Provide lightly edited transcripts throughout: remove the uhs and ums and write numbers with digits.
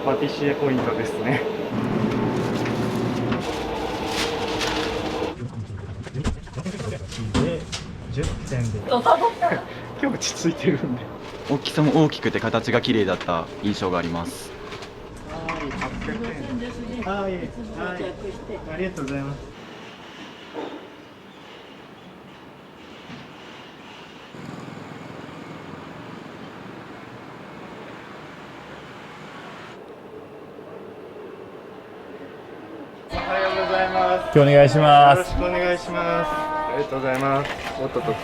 パティシエポイントですね。で10点で今日落ち着いてるんで。大きさも大きくて形が綺麗だった印象があります。はい、800円。はい、はい、ありがとうございます。おはようございます。今日お願いしまよろしくお願いします。ありがとうございます。おっとっと。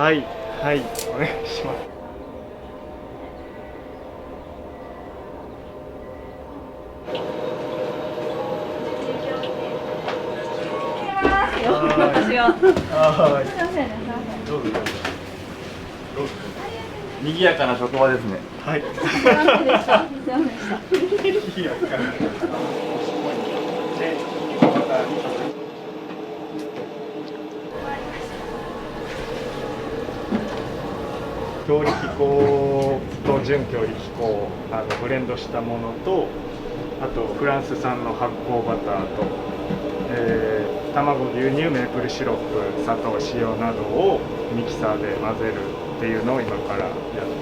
はい、はい、お願いします。はい。どうぞ。どうぞ。賑やかな職場ですね。はい。いいやから。で、また強力粉と準強力粉をブレンドしたものと、あとフランス産の発酵バターと、卵、牛乳、メープルシロップ、砂糖、塩などをミキサーで混ぜるっていうのを今からやっ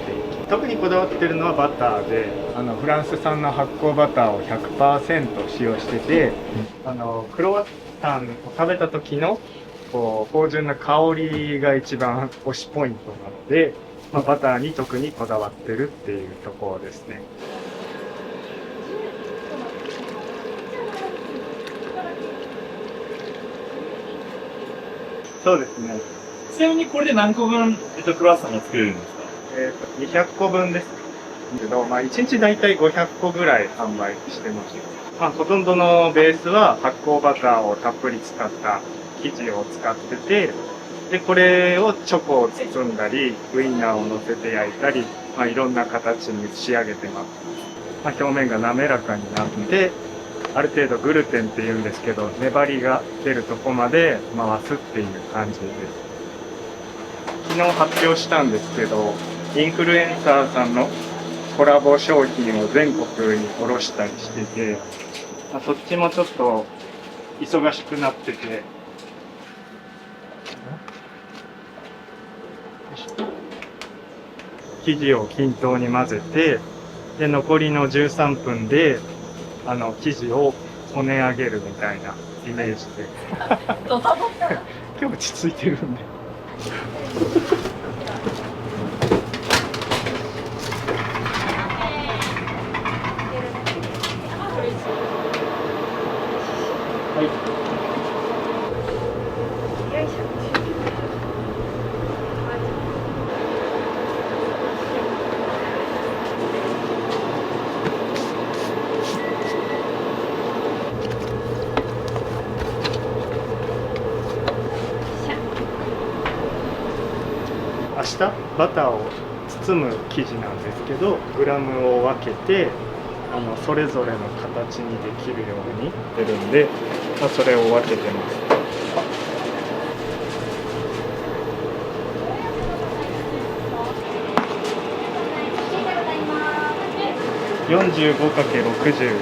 ていき、特にこだわってるのはバターで、フランス産の発酵バターを 100% 使用してて、クロワッサンを食べた時の芳醇な香りが一番推しポイントなので、バターに特にこだわってるっていうところですね。そうですね。ちなみにこれで何個分、クロワッサンが作れるんですか？200個分ですけど、1日だいたい500個ぐらい販売してます。ほとんどのベースは発酵バターをたっぷり使った生地を使ってて、で、これをチョコを包んだり、ウインナーを乗せて焼いたり、いろんな形に仕上げてます。表面が滑らかになって、ある程度グルテンっていうんですけど、粘りが出るとこまで回すっていう感じです。昨日発表したんですけど、インフルエンサーさんのコラボ商品を全国に卸したりしてて、そっちもちょっと忙しくなってて、生地を均等に混ぜて、で残りの13分で生地をこね上げるみたいなイメージで今日落ち着いてるんではい。明日バターを包む生地なんですけど、グラムを分けてそれぞれの形にできるようにしてるんで、それを分けてます。45×60。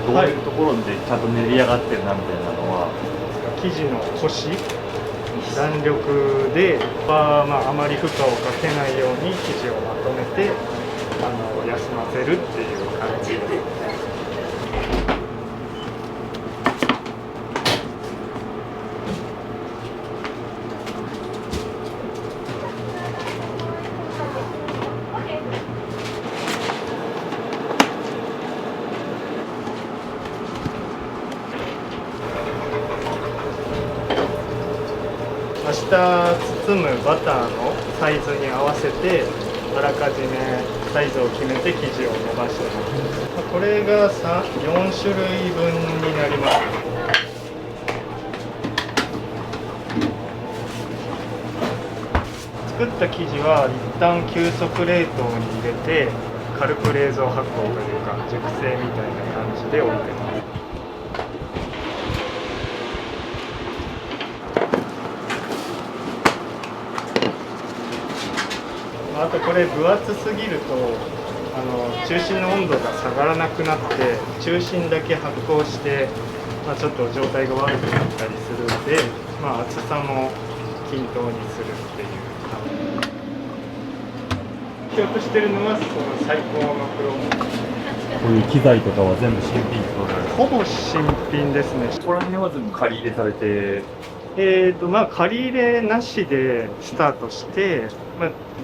どういうところでちゃんと練り上がってるなみたいなのは、生地のコシ、弾力で、あまり負荷をかけないように生地をまとめて休ませるっていう感じです。明日包むバターのサイズに合わせてあらかじめサイズを決めて生地を伸ばしてます。これが4種類分になります。作った生地は一旦急速冷凍に入れて軽く冷蔵発酵というか熟成みたいな感じで置いてます。あとこれ分厚すぎると中心の温度が下がらなくなって中心だけ発酵して、ちょっと状態が悪くなったりするので、厚さも均等にするっていう感じ。今日としてるのはその最高のプロモーション。こういう機材とかは全部新品ってことですか？ほぼ新品ですね。ここら辺は全部借り入れされて、借り入れなしでスタートして、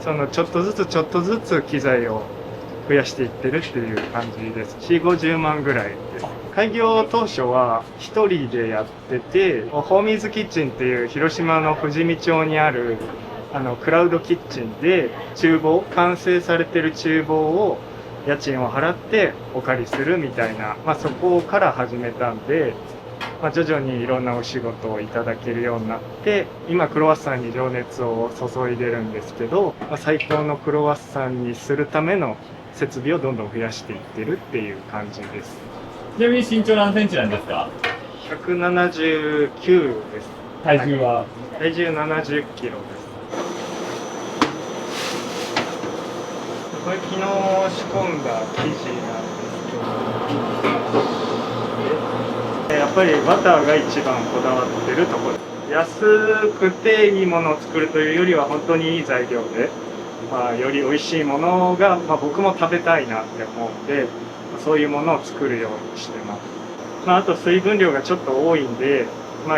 そのちょっとずつ機材を増やしていってるっていう感じです。4、50万ぐらいです。開業当初は一人でやってて、ホーミーズキッチンっていう広島の富士見町にあるクラウドキッチンで完成されてる厨房を家賃を払ってお借りするみたいな、そこから始めたんで、徐々にいろんなお仕事をいただけるようになって、今クロワッサンに情熱を注いでるんですけど、最高のクロワッサンにするための設備をどんどん増やしていってるっていう感じです。ちなみに身長何センチなんですか？179です。体重は？体重70キロです。これ昨日仕込んだ生地なんですけど、やっぱりバターが一番こだわってるところです。安くていいものを作るというよりは本当にいい材料で、より美味しいものが、僕も食べたいなって思うんで、そういうものを作るようにしてます。あと水分量がちょっと多いんで、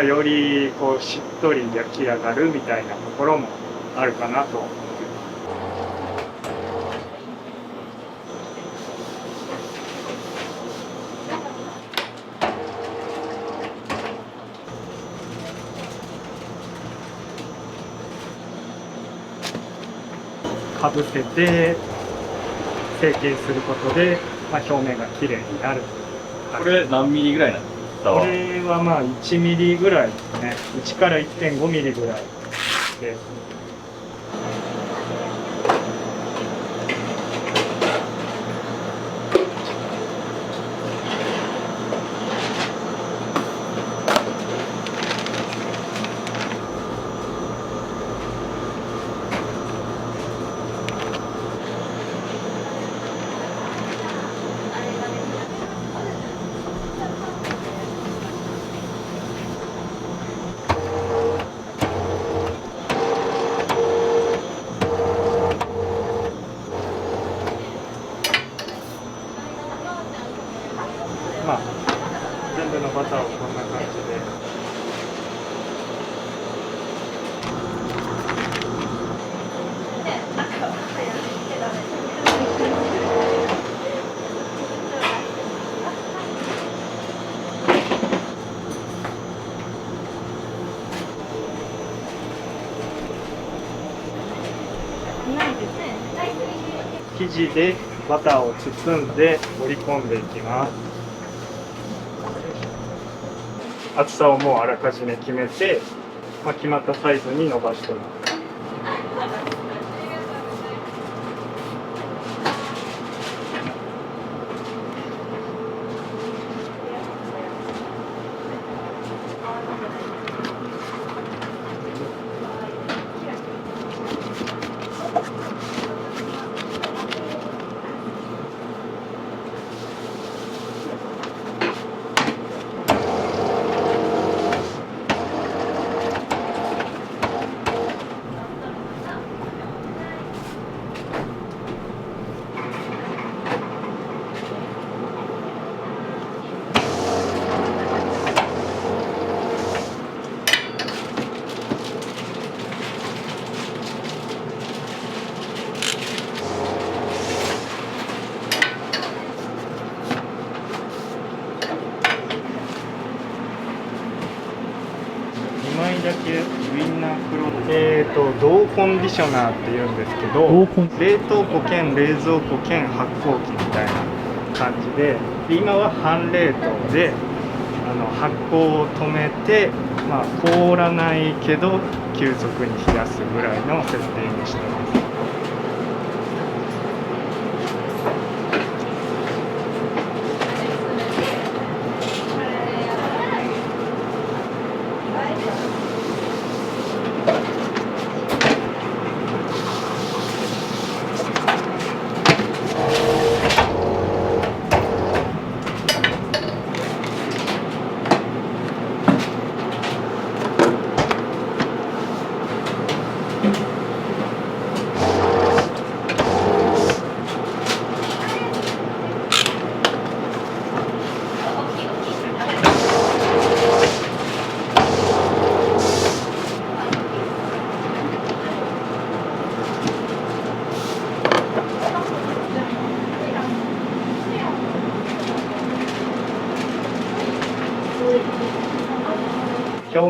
よりこうしっとり焼き上がるみたいなところもあるかなと。かぶせて成形することで、表面がきれいになる。これ何ミリぐらいなんですか？これは1ミリぐらいですね。1から1.5ミリぐらいです。全部のバターをこんな感じで。生地でバターを包んで盛り込んでいきます。厚さをもうあらかじめ決めて、決まったサイズに伸ばしておきます。だけウインナークロ銅コンディショナーっていうんですけど、冷凍庫兼冷蔵庫兼発酵機みたいな感じで、今は半冷凍で発酵を止めて、凍らないけど急速に冷やすぐらいの設定にしてます。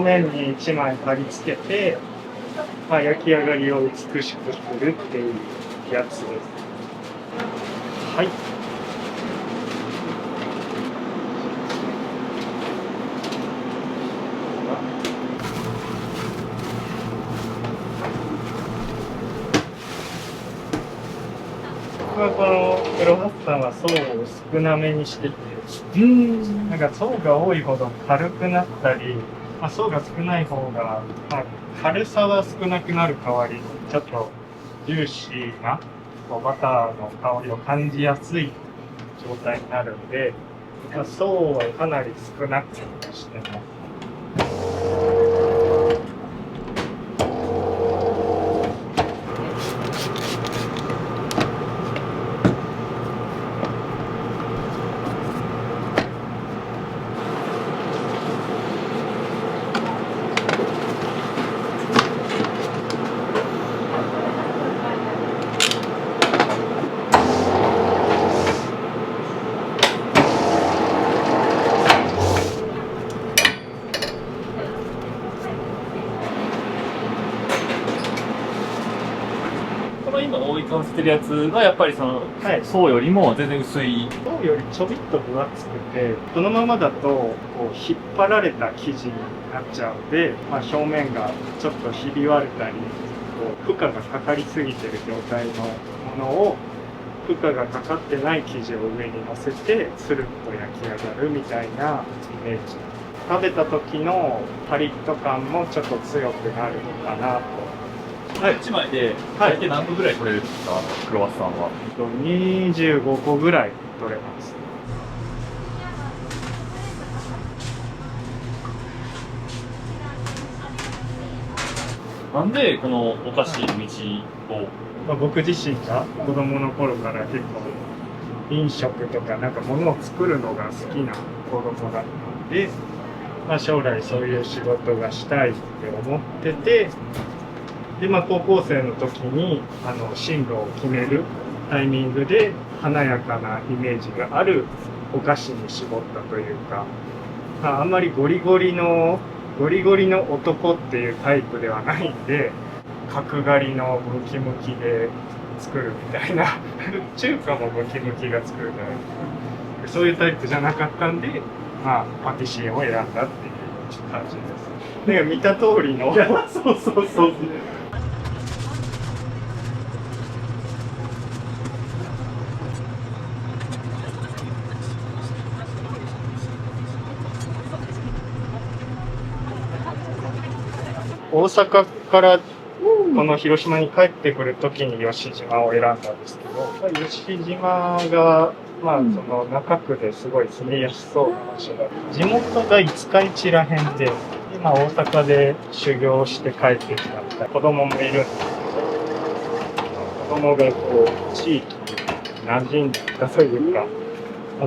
面に1枚貼り付けて、焼き上がりを美しくするっていうやつです。はい。僕はこのクロワッサンは層を少なめにしてて、なんか層が多いほど軽くなったり、層が少ない方が、軽さは少なくなる代わりにちょっとジューシーなバターの香りを感じやすい状態になるんで、層はかなり少なくしてます。今覆いかぶせてるやつがやっぱりその、層よりも全然薄い。層よりちょびっと分厚くて、このままだとこう引っ張られた生地になっちゃうんで、表面がちょっとひび割れたり、こう負荷がかかりすぎてる状態のものを負荷がかかってない生地を上に乗せてスルッと焼き上がるみたいなイメージ。食べた時のパリッと感もちょっと強くなるのかなと。1枚で大体何個ぐらい取れるんですか、クロワッサンは。25個ぐらい取れます。なんでこのお菓子道を、僕自身が子供の頃から結構飲食とかなんか物を作るのが好きな子供だったので、将来そういう仕事がしたいって思ってて、で、高校生の時に進路を決めるタイミングで華やかなイメージがあるお菓子に絞ったというか、あんまりゴリゴリの男っていうタイプではないんで、角刈りのムキムキで作るみたいな中華もムキムキが作るじゃないですか。そういうタイプじゃなかったんで、パティシエを選んだっていう感じです。見た通りのそう。大阪からこの広島に帰ってくる時に吉島を選んだんですけど、吉島がその中区ですごい住みやすそうな場所だ。地元が五日市らへんで、今大阪で修行して帰ってきた子供もいるんですけど、子供がこう地域に馴染んだというか、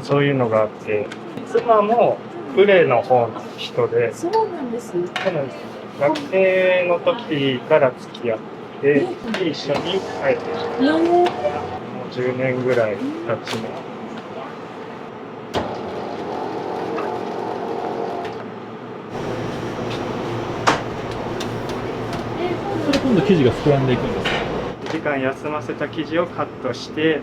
そういうのがあって、妻も呉の方の人で、そうなんですね。そうなんです。学生の時から付き合って、一緒に帰ってきて、もう10年ぐらい経ちます。それ今度生地が膨らんでいくんですか。1時間休ませた生地をカットして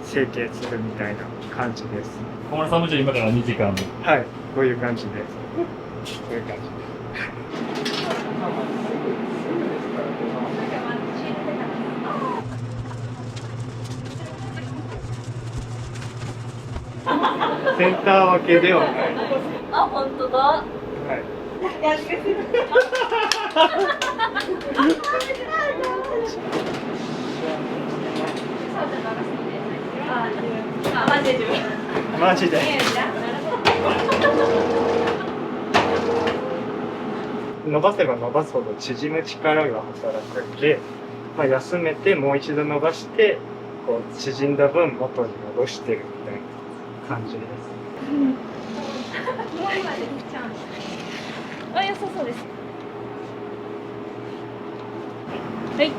成形するみたいな感じです。小村さんもじゃあ今から2時間。はい、こういう感じです。こういう感じです。センター分けではない。本当だ。はい。マジで。伸ばせば伸ばすほど縮む力が働くんで、休めてもう一度伸ばしてこう縮んだ分元に戻してるみたいな感じです。良さそうです。はい。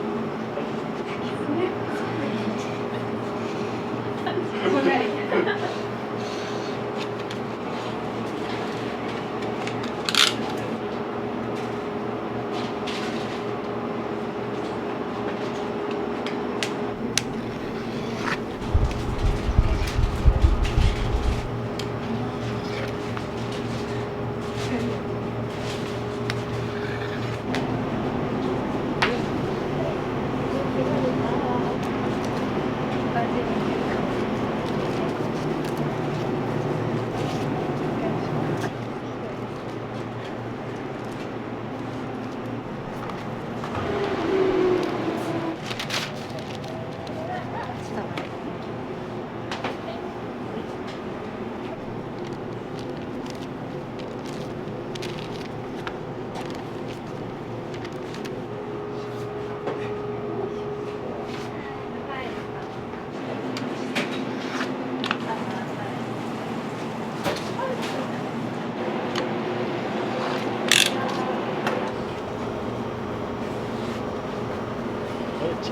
は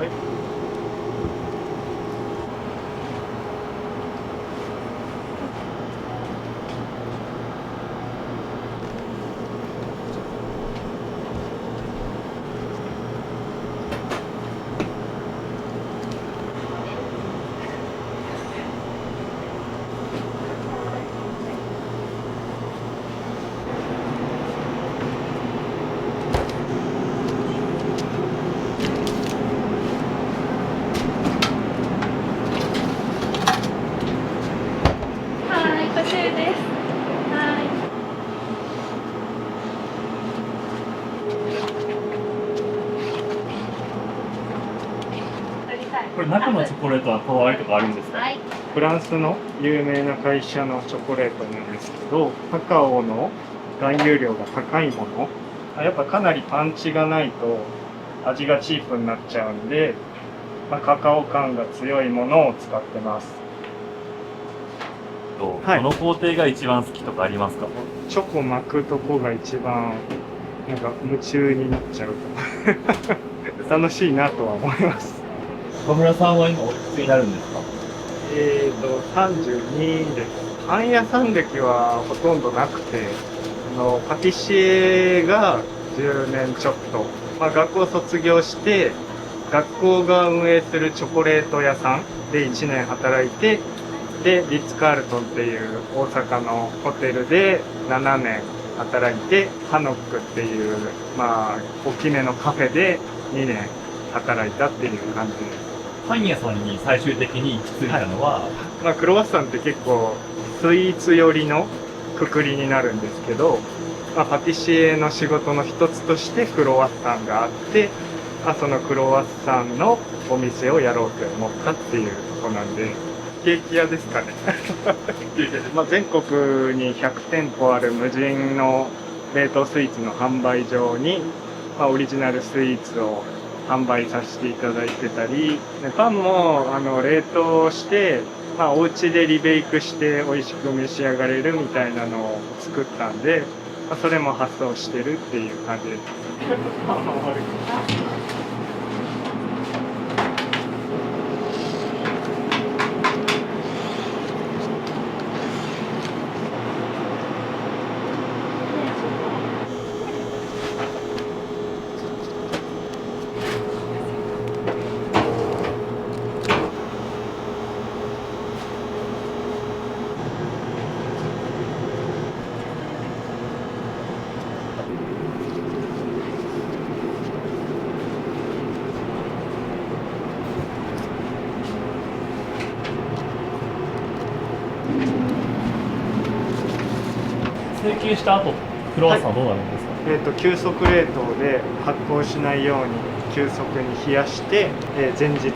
い。はい、こちらです。はい。これ中のチョコレートはこだわりとかあるんですか？はい。フランスの有名な会社のチョコレートなんですけど、カカオの含有量が高いもの、やっぱかなりパンチがないと味がチープになっちゃうんで、カカオ感が強いものを使ってます。はいどの工程が一番好きとかありますか？チョコ巻くとこが一番なんか夢中になっちゃうと楽しいなとは思います。小村さんは今おいくつになるんですか？32です。パン屋さん歴はほとんどなくて、パティシエが10年ちょっと、学校卒業して、学校が運営するチョコレート屋さんで1年働いて、で、リッツ・カールトンっていう大阪のホテルで7年働いて、ハノックっていう、大きめのカフェで2年働いたっていう感じです。パン屋さんに最終的に行き着いたのは、クロワッサンって結構スイーツ寄りのくくりになるんですけど、パティシエの仕事の一つとしてクロワッサンがあって、そのクロワッサンのお店をやろうと思ったっていうとこなんで、ケーキ屋ですかね。全国に100店舗ある無人の冷凍スイーツの販売場に、オリジナルスイーツを販売させていただいてたり、パンも冷凍して、お家でリベイクして美味しく召し上がれるみたいなのを作ったんで、それも発送してるっていう感じです。成形した後、クロワッサンはどうなるんですか？急速冷凍で発酵しないように急速に冷やして、前日に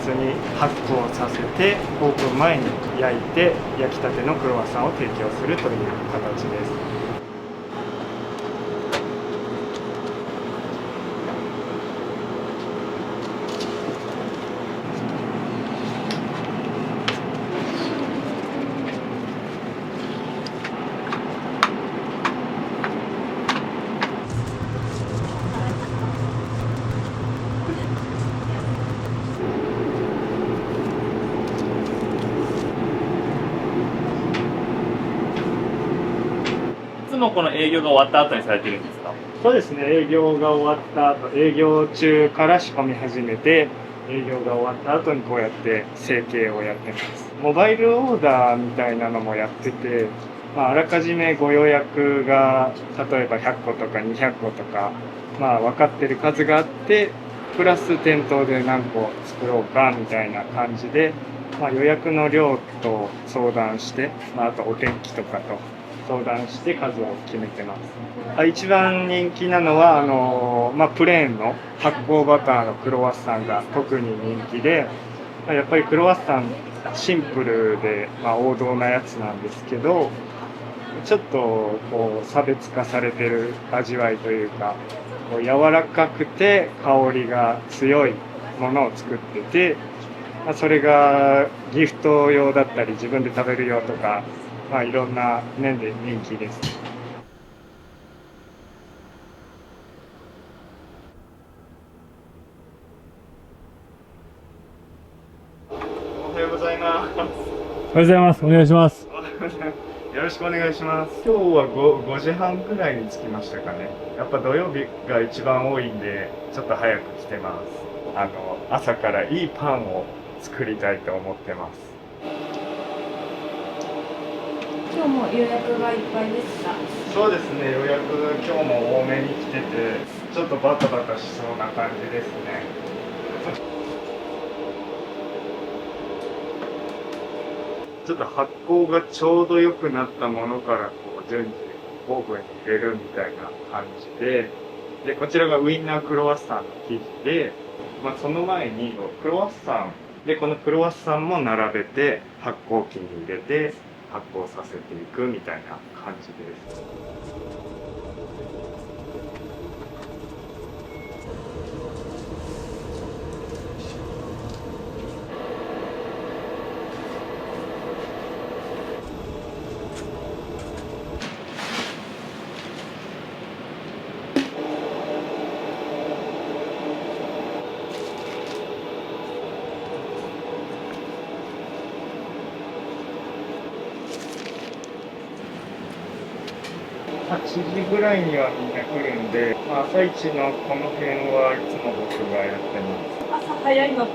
発酵させてオープン前に焼いて焼きたてのクロワッサンを提供するという形です。いつもこの営業が終わった後にされてるんですか？そうですね、営業が終わった後、営業中から仕込み始めて、営業が終わった後にこうやって成形をやってます。モバイルオーダーみたいなのもやってて、あらかじめご予約が例えば100個とか200個とか、分かってる数があって、プラス店頭で何個作ろうかみたいな感じで、予約の量と相談して、あとお天気とかと相談して数を決めてます。一番人気なのはプレーンの発酵バターのクロワッサンが特に人気で、やっぱりクロワッサンシンプルで、王道なやつなんですけど、ちょっとこう差別化されてる味わいというか、こう柔らかくて香りが強いものを作ってて、それがギフト用だったり自分で食べる用とか、いろんな面で人気です。おはようございます。お願いします。よろしくお願いします。今日は 5時半くらいに着きましたかね。やっぱ土曜日が一番多いんで、ちょっと早く来てます。朝からいいパンを作りたいと思ってます。今日も予約がいっぱいですか？そうですね、予約今日も多めに来てて、ちょっとバタバタしそうな感じですね。ちょっと発酵がちょうど良くなったものからこう順次オーブンに入れるみたいな感じで、こちらがウインナークロワッサンの生地で、その前にクロワッサンで、このクロワッサンも並べて発酵機に入れて発酵させていくみたいな感じです。8時ぐらいにはみんな来るんで、朝一のこの辺はいつも僕がやってます。朝早いの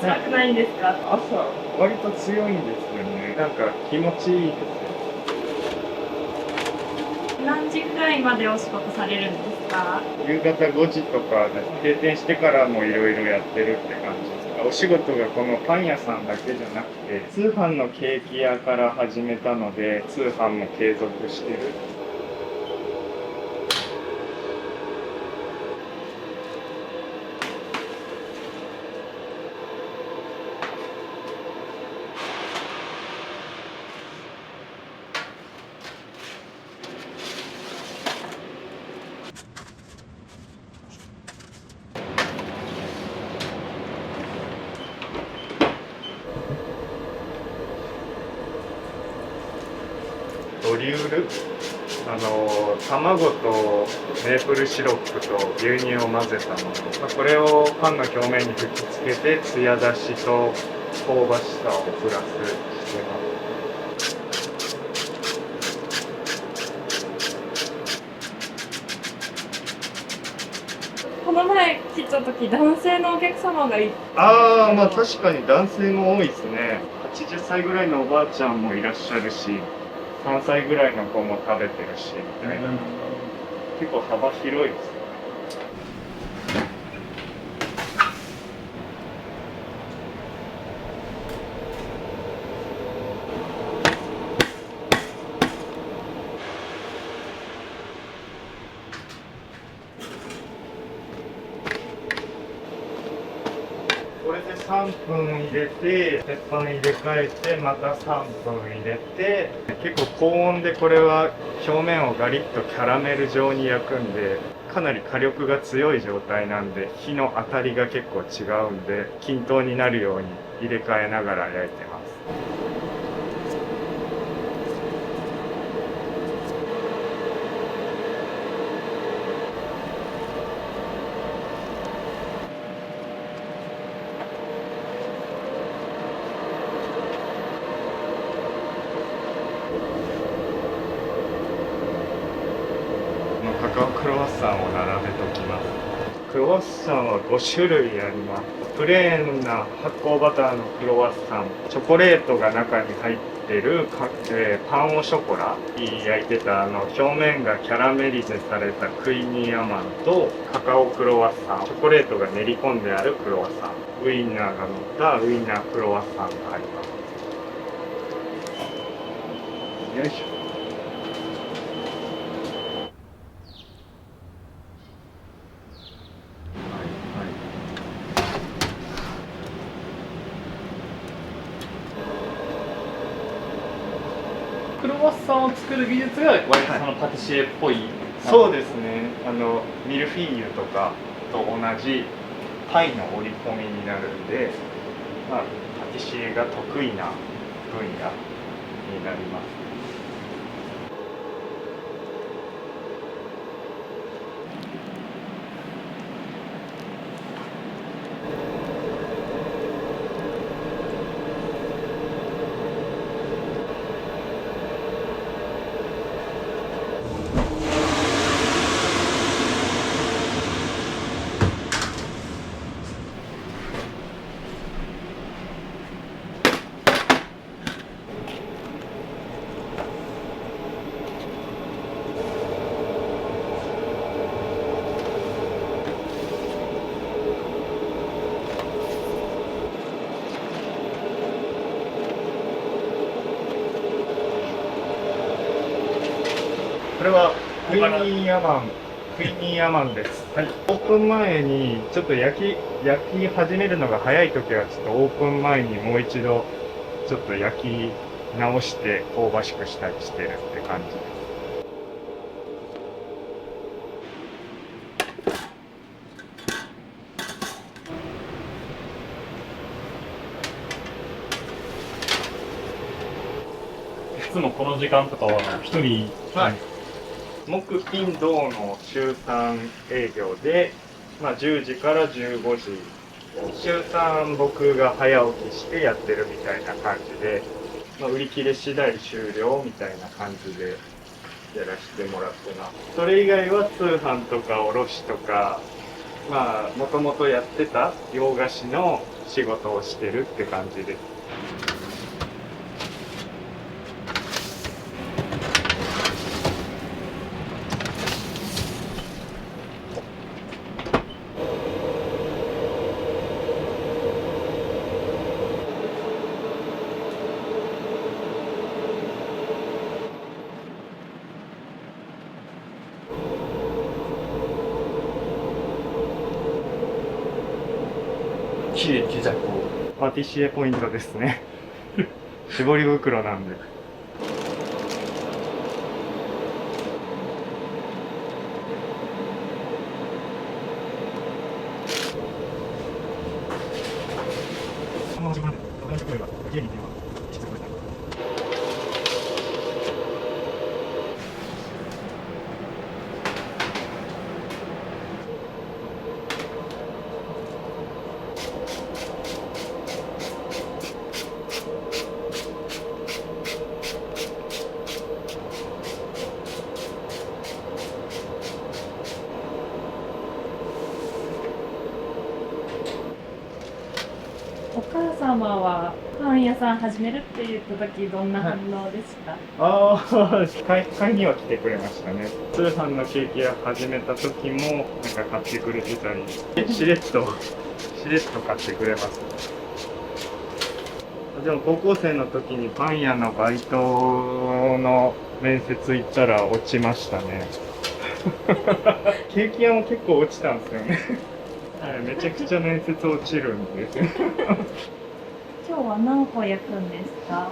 辛くないんですか？朝割と強いんですよね。なんか気持ちいいですよ。何時くらいまでお仕事されるんですか？夕方5時とかで閉店してからもいろいろやってるって感じです。お仕事がこのパン屋さんだけじゃなくて、通販のケーキ屋から始めたので、通販も継続してる。ドリュール、卵とメープルシロップと牛乳を混ぜたもの、これをパンの表面に吹きつけてツヤ出しと香ばしさをプラスしてます。この前来た時、男性のお客様がい確かに男性も多いですね。80歳ぐらいのおばあちゃんもいらっしゃるし、3歳ぐらいの子も食べてるしみたいな、結構幅広いですね。これで3分入れて、鉄板入れ替えて、また3分入れて、結構高温でこれは表面をガリッとキャラメル状に焼くんで、かなり火力が強い状態なんで、火の当たりが結構違うんで、均等になるように入れ替えながら焼いてます。カカオクロワッサンを並べておきます。クロワッサンは5種類あります。プレーンな発酵バターのクロワッサン、チョコレートが中に入ってるパンオショコラ、焼いてた表面がキャラメリゼされたクイニーアマンとカカオクロワッサン、チョコレートが練り込んであるクロワッサン、ウインナーが乗ったウインナークロワッサンがあります。よいしょ。クロワッサンを作る技術が割とそのパティシエっぽい、そうですね。ミルフィーユとかと同じパイの織り込みになるんで、パティシエが得意な分野になります。クイニーアマン、クイニーアマンです。はい。オープン前に、ちょっと焼き始めるのが早い時は、ちょっとオープン前にもう一度、ちょっと焼き直して香ばしくしたりしてるって感じです。いつもこの時間とかは一人、はい。木金土の週3営業で、10時から15時。週3僕が早起きしてやってるみたいな感じで、売り切れ次第終了みたいな感じでやらせてもらってます。それ以外は通販とか卸とか、もともとやってた洋菓子の仕事をしてるって感じです。綺麗にケチャップを。パティシエポイントですね。絞り袋なんで。この時間で、大丈夫が家に電話してくれた。お母様はパン屋さん始めるって言った時どんな反応でした？ああ、買いには来てくれましたね。通販のケーキ屋始めた時も、なんか買ってくれてたり、しれっと買ってくれます。でも高校生の時にパン屋のバイトの面接行ったら落ちましたね。ケーキ屋も結構落ちたんですよね。はい、めちゃくちゃ面接落ちるんですよ。今日は何個焼くんですか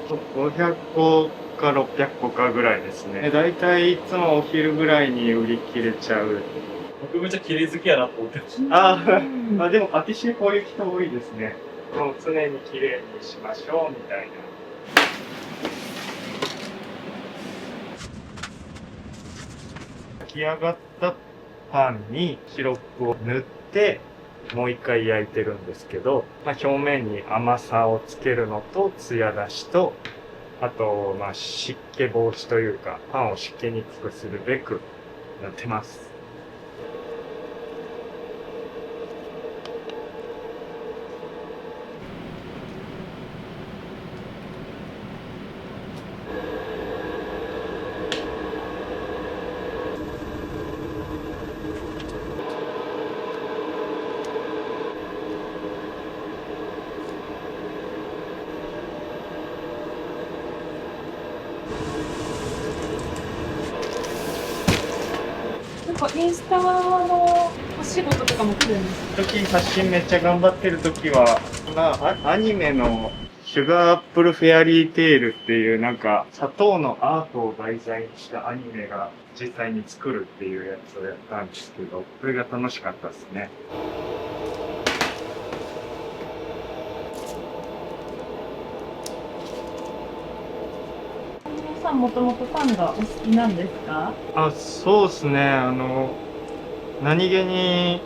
500個か600個かぐらいですね。だいたいいつもお昼ぐらいに売り切れちゃう。僕めっちゃ綺麗好きやなと思ってました。でもパティシエこういう人多いですね。もう常に綺麗にしましょうみたいな。焼き上がったパンにシロップを塗ってもう一回焼いてるんですけど、表面に甘さをつけるのとツヤ出しと、あと湿気防止というかパンを湿気にくくするべくやってます。インスタのお仕事とかも来るんですか？時発信めっちゃ頑張ってる時は、アニメのシュガーアップルフェアリーテールっていうなんか砂糖のアートを題材にしたアニメが実際に作るっていうやつをやったんですけど、それが楽しかったですね。皆さんもともとパンがお好きなんですか？そうですね。何気に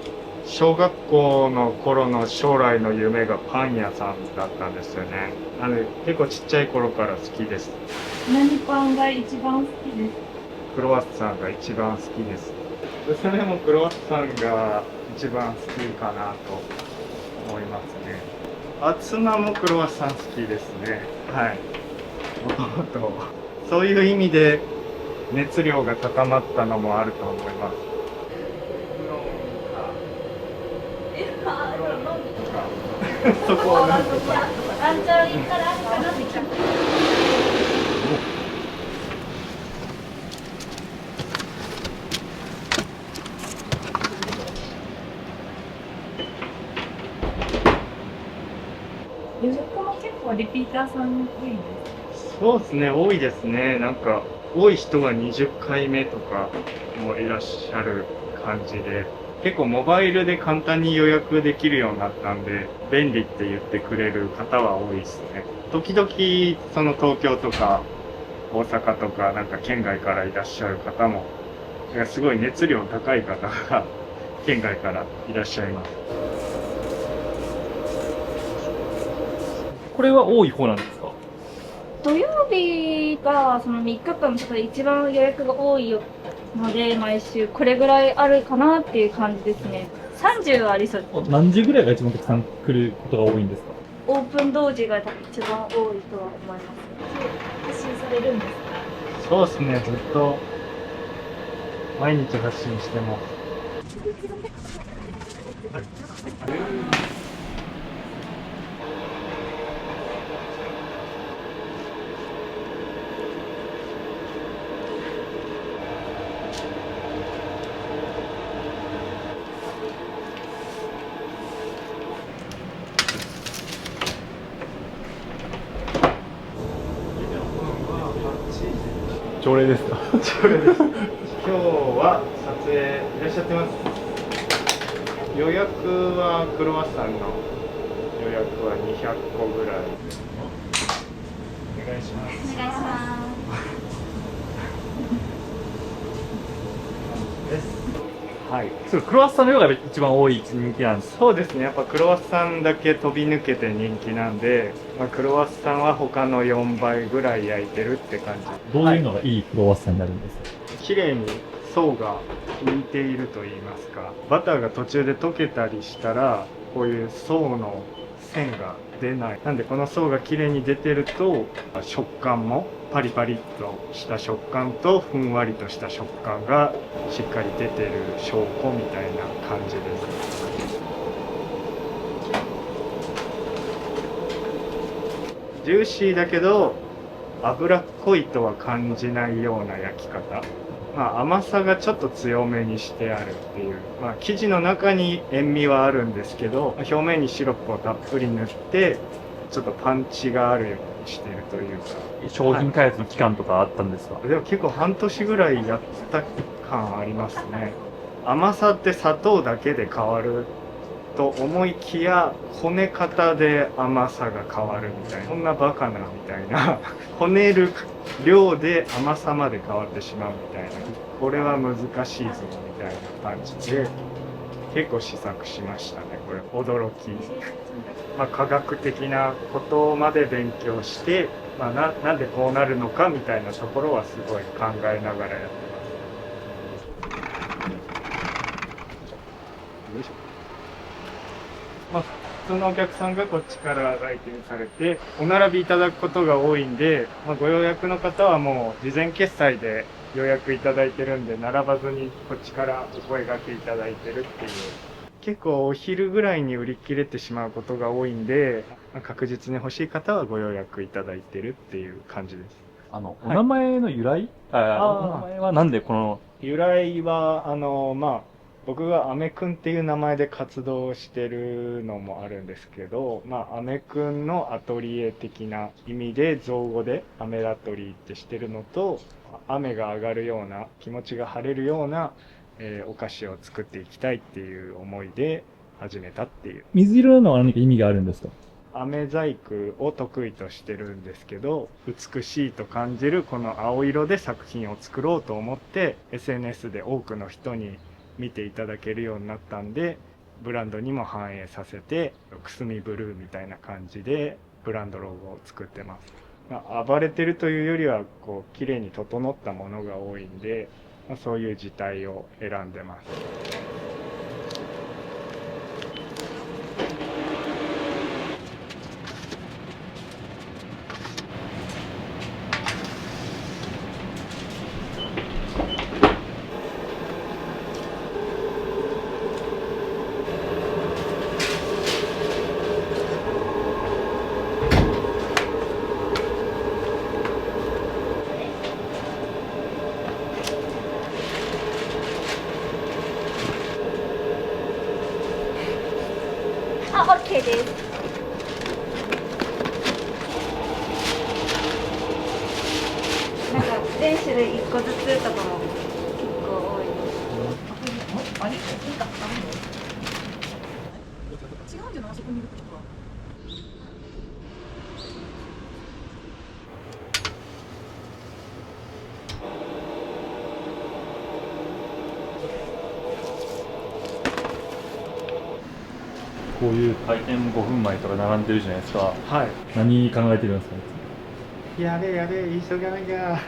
小学校の頃の将来の夢がパン屋さんだったんですよね。なので結構ちっちゃい頃から好きです。何パンが一番好きですか？クロワッサンが一番好きです。それもクロワッサンが一番好きかなと思いますね。ツナもクロワッサン好きですね。はい。そういう意味で熱量が高まったのもあると思います。そこをなんとか。あんちゃん行ったらあるかなって聞いて。予約も結構リピーターさん多いんですか？そうですね、多いですね。なんか、多い人は20回目とかもいらっしゃる感じで、結構モバイルで簡単に予約できるようになったんで、便利って言ってくれる方は多いですね。時々、その東京とか大阪とかなんか県外からいらっしゃる方も、いやすごい熱量高い方が県外からいらっしゃいます。これは多い方なんですか？土曜日がその3日間の中で一番予約が多いので、毎週これぐらいあるかなっていう感じですね。30はありそうです。何時ぐらいが一番お客さん来ることが多いんですか？オープン同時が一番多いとは思います。発信されるんですか？そうですね、ずっと毎日発信してます。朝礼ですか？今日は撮影いらっしゃってます。予約はクロワッサンの予約は200個ぐらい。お願いします。お願いします。です。はい。そう、クロワッサンの量が一番多い人気なんです。そうですね。やっぱクロワッサンだけ飛び抜けて人気なんで、まあ、クロワッサンは他の4倍ぐらい焼いてるって感じ。どういうのがいいクロワッサンになるんですか？綺麗に層が浮いていると言いますか、バターが途中で溶けたりしたらこういう層の線が出ない。なんでこの層が綺麗に出てると食感もパリパリっとした食感とふんわりとした食感がしっかり出てる証拠みたいな感じです。ジューシーだけど脂っこいとは感じないような焼き方。まあ、甘さがちょっと強めにしてあるっていう、まあ、生地の中に塩味はあるんですけど、表面にシロップをたっぷり塗ってちょっとパンチがあるようにしてるというか。商品開発の期間とかあったんですか？でも結構半年ぐらいやった感ありますね。甘さって砂糖だけで変わると思いきや、こね方で甘さが変わるみたいな、そんなバカなみたいなこねる量で甘さまで変わってしまうみたいな、これは難しいぞみたいな感じで結構試作しましたね。これ驚き、まあ、科学的なことまで勉強して、まあ、なんでこうなるのかみたいなところはすごい考えながらやってます。よいしょ。まあ、普通のお客さんがこっちから来店されてお並びいただくことが多いんで、まあ、ご予約の方はもう事前決済で予約いただいてるんで、並ばずにこっちからお声掛けいただいてるっていう。結構お昼ぐらいに売り切れてしまうことが多いんで、まあ、確実に欲しい方はご予約いただいてるっていう感じです。お名前の由来、お名前はなんでこの由来はまあ僕がアメくんっていう名前で活動してるのもあるんですけど、まあアメくんのアトリエ的な意味で造語でアメラトリーってしてるのと、雨が上がるような気持ちが晴れるような、お菓子を作っていきたいっていう思いで始めたっていう。水色なのは何か意味があるんですか？飴細工を得意としてるんですけど、美しいと感じるこの青色で作品を作ろうと思って SNS で多くの人に見ていただけるようになったんで、ブランドにも反映させてくすみブルーみたいな感じでブランドロゴを作ってます。まあ、暴れてるというよりはこう綺麗に整ったものが多いんで、まあ、そういう字体を選んでます。あ、OK です。個ずつとかも結構多いです。こういう開店5分前とか並んでるじゃないですか。はい。何考えてるんですか？やれやれ、急がなきゃ。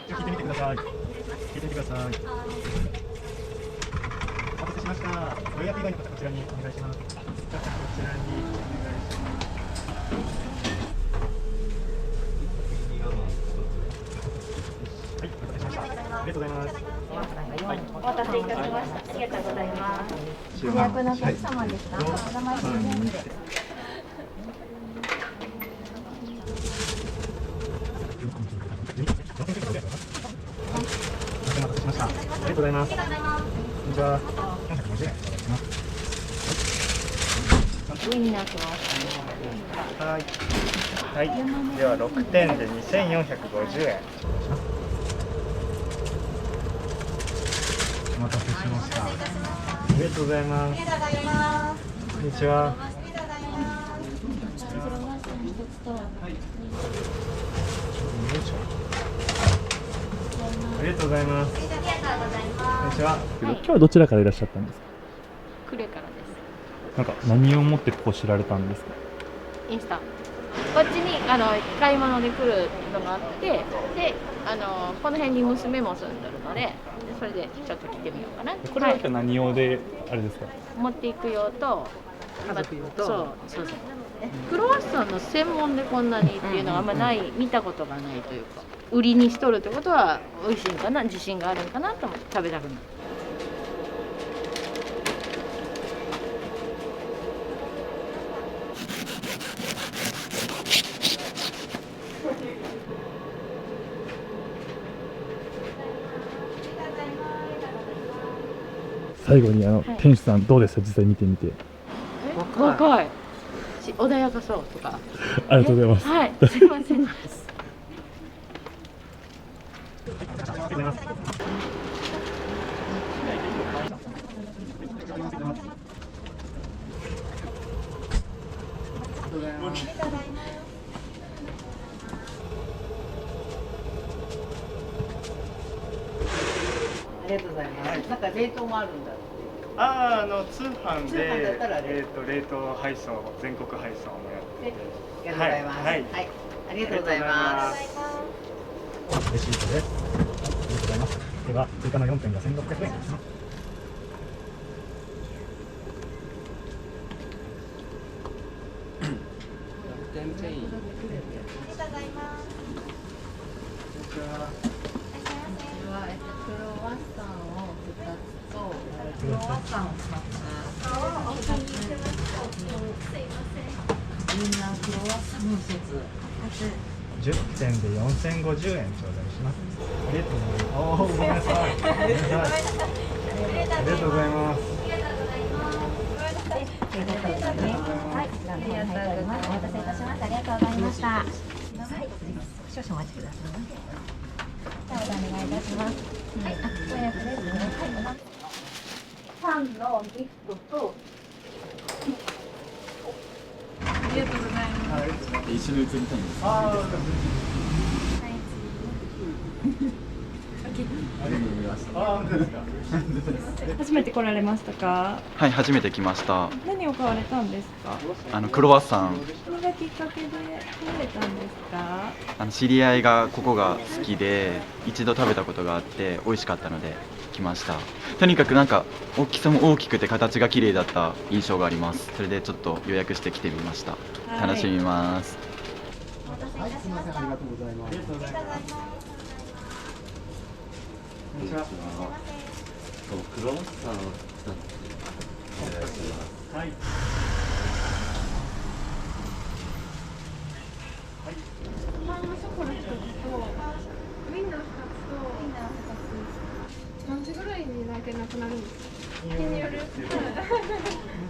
聞いてみてください。聞いてみてください。お待たせしました。ご予約以外の方こちらにお願いします。こちらにお願いします。はい、お待たせしました。ありがとうございます。お待たせいたしました。ありがとうございます。予約のお客様ですか？お名前知りますので。お待たせしました。ありがとうございます。こんにちは。450円お願いします。上になってます。はい。はい。では6点で2450円。お待たせしました。ありがとうございます。こんにちは。ありがとうございます。こんにちは。今日はどちらからいらっしゃったんですか？クレからです。なんか何を持ってここ知られたんですか？インスタ。こっちに買い物で来るのがあって、でこの辺に娘も住んでるので、それでちょっと来てみようかな。これは何用であれですか？持っていく用と、家族用とそうクロワッサンの専門でこんなにっていうのはあんまない、見たことがないというか、売りにしとるってことは美味しいんかな、自信があるんかなと思って食べたくなる。最後に店主さんどうでした？実際見てみて。若い穏やかそうとか。ありがとうございます。はい、すいません。ありがとうございます。なんか冷凍もあるんだって。通販通販だったらで、冷凍配送、全国配送もやってて。ありがとうございます。はいありがとうございます。レシートです。ありがとうございます。では、追加の4点が1600円ですね。10点で4050円頂戴します。ありがとうございます。ごめんなさい。ごめんなさい。ありがとうございます。はい、お待たせいたしました。ありがとうございました。はい、少々お待ちください。じゃあお願いいたします。はい、ご予約ですね。はい、パンのギフトと。ありがとうございます。一緒に映りたいんです。あ初めて来られましたか？はい、初めて来ました。何を買われたんですか？クロワッサン、何がきっかけで来られたんですか？知り合いがここが好きで、一度食べたことがあって美味しかったので来ました。とにかくなんか大きさも大きくて形が綺麗だった印象があります。それでちょっと予約して来てみました。楽しみます。お待たせいたしました。ありがとうございます。こんにちは。クロワッサンを使ってお願いします。はい。パンのショコラ1つとウインナー2つと何時ぐらいに大体なくなるんですか？日による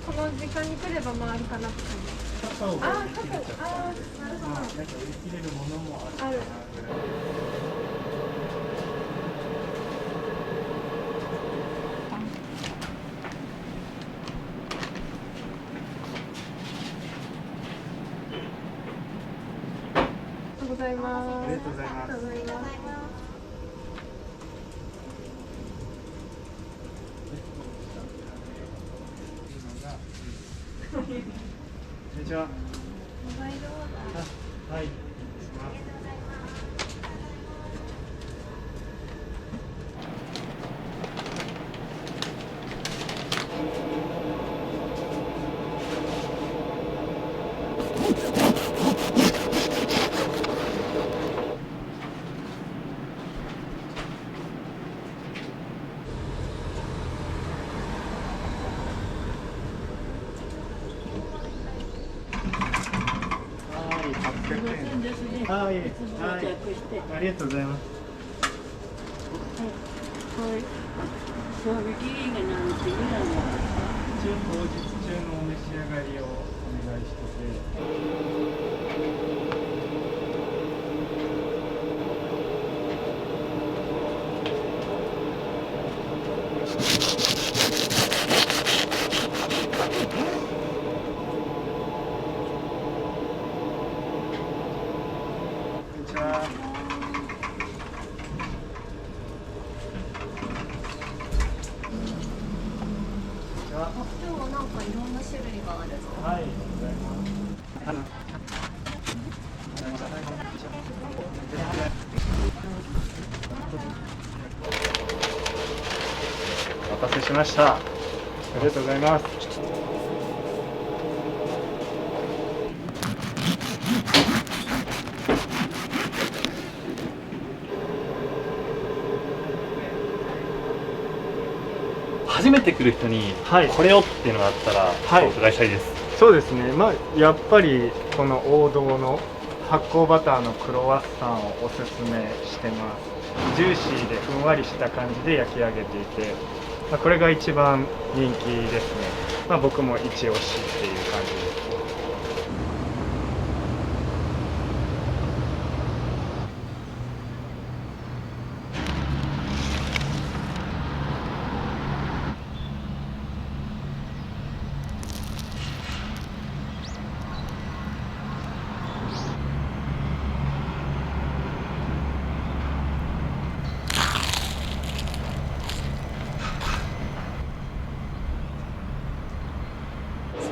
この時間に来れば回るかなって感じ。カカオが売り切れちゃった。なるほど。なんか売り切れるものもあるかなぐらい。ありがとうございます。ありがとうございます。ありがとうございます。こんにちは。モバイルオーダー。はい。はい、はい、ありがとうございます。一応当日中のお召し上がりをお願いしてて。こんにちは。今日はなんかいろんな種類がある。はい、ありがとうございます。お待たせしました。ありがとうございます。初めて来る人にはいこれをっていうのがあったらはいお伺いしたいです。そうですね、まあ、やっぱりこの王道の発酵バターのクロワッサンをおすすめしてます。ジューシーでふんわりした感じで焼き上げていて、まあ、これが一番人気ですね。まあ、僕も一押しっていう感じです。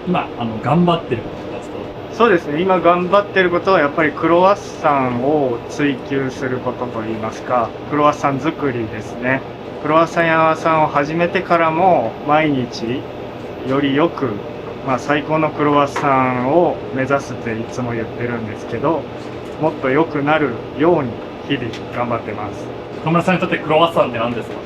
今頑張ってることですか？そうですね、今頑張ってることはやっぱりクロワッサンを追求することといいますか、クロワッサン作りですね。クロワッサン屋さんを始めてからも毎日よりよく、まあ、最高のクロワッサンを目指すっていつも言ってるんですけど、もっと良くなるように日々頑張ってます。岡村さんにとってクロワッサンって何ですか？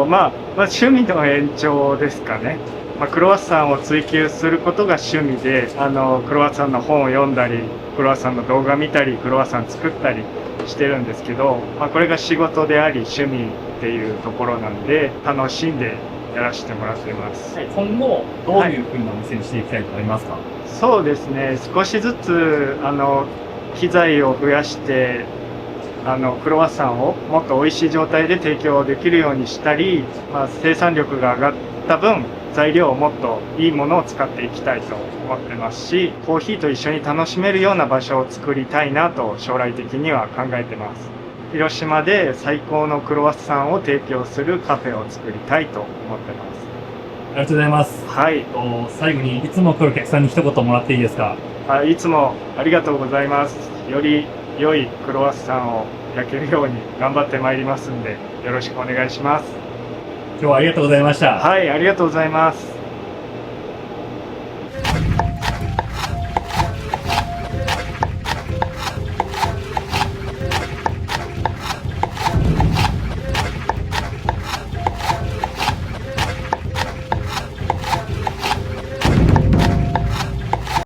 まあ趣味の延長ですかね。まあ、クロワッサンを追求することが趣味で、クロワッサンの本を読んだり、クロワッサンの動画見たり、クロワッサン作ったりしてるんですけど、まあ、これが仕事であり趣味っていうところなんで、楽しんでやらせてもらってます。今後どういう風なお店にしていきたいとかありますか？そうですね、少しずつ機材を増やしてクロワッサンをもっと美味しい状態で提供できるようにしたり、まあ、生産力が上がった分材料をもっといいものを使っていきたいと思ってますし、コーヒーと一緒に楽しめるような場所を作りたいなと将来的には考えてます。広島で最高のクロワッサンを提供するカフェを作りたいと思ってます。ありがとうございます。はい。最後にいつも来るお客さんに一言もらっていいですか？いつもありがとうございます。より良いクロワッサンを焼けるように頑張ってまいりますんで、よろしくお願いします。今日はありがとうございました。はい、ありがとうございます。